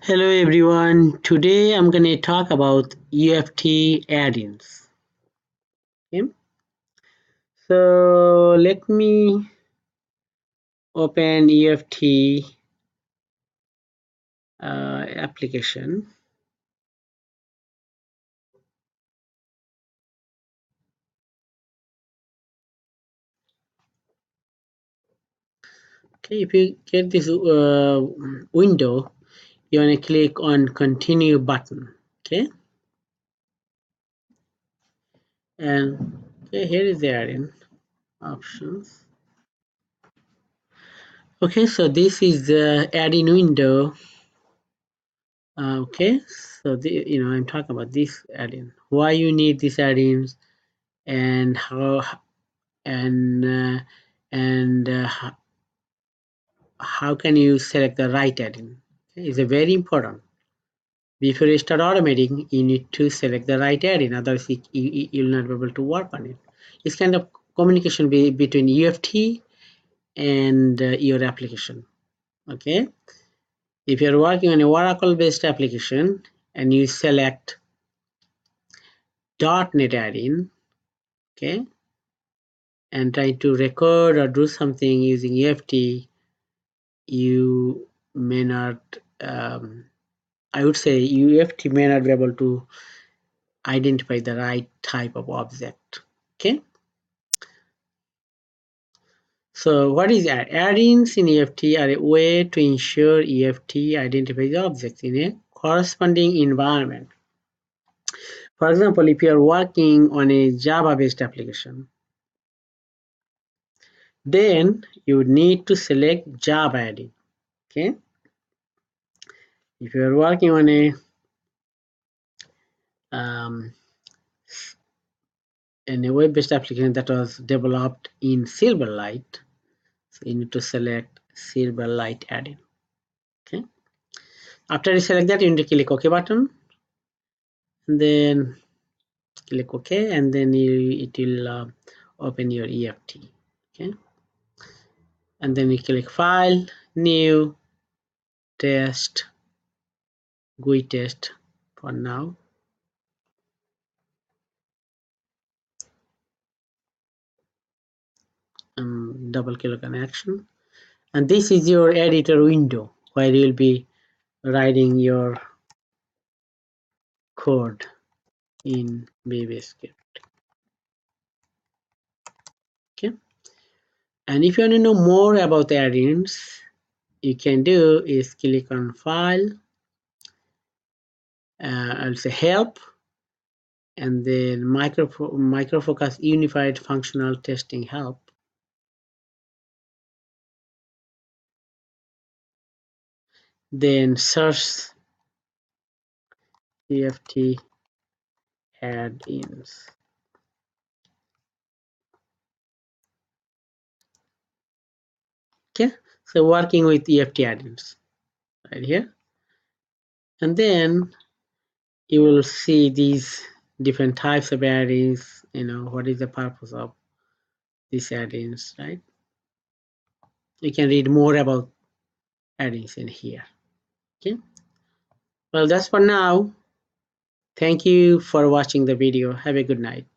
Hello everyone. Today I'm going to talk about UFT-Addins. Okay. So let me open UFT application. Okay, if you get this window, you want to click on Continue button. Okay, and okay, here is the add-in options. Okay, so this is the add-in window. Okay, so I'm talking about this add-in. Why you need this add-ins and how and uh, and how can you select the right add-in. Okay, it's a very important. Before you start automating, you need to select the right add-in, otherwise you'll not be able to work on it. It's kind of communication between UFT and your application. Okay, if you're working on a Oracle based application and you select .NET add-in, okay, and try to record or do something using UFT, you may not I would say UFT may not be able to identify the right type of object. Okay, so what is add-ins in UFT are a way to ensure UFT identifies objects in a corresponding environment. For example, if you are working on a Java based application, then you would need to select Java add-in. Okay, if you are working on a in a web-based application that was developed in Silverlight, so you need to select Silverlight add-in. Okay. After you select that, you need to click OK button, and then click OK, and then it will open your UFT. Okay. And then you click File, New, Test, GUI test for now. Double click on action, and this is your editor window where you'll be writing your code in VBScript. Okay, and if you want to know more about the add-ins, you can do is click on File, I'll say Help, and then Micro Focus Unified Functional Testing Help. Then search UFT add-ins. Okay, so working with UFT add-ins right here, and then you will see these different types of add-ins. What is the purpose of these add-ins, right? You can read more about add-ins in here. Okay, well, that's for now. Thank you for watching the video. Have a good night.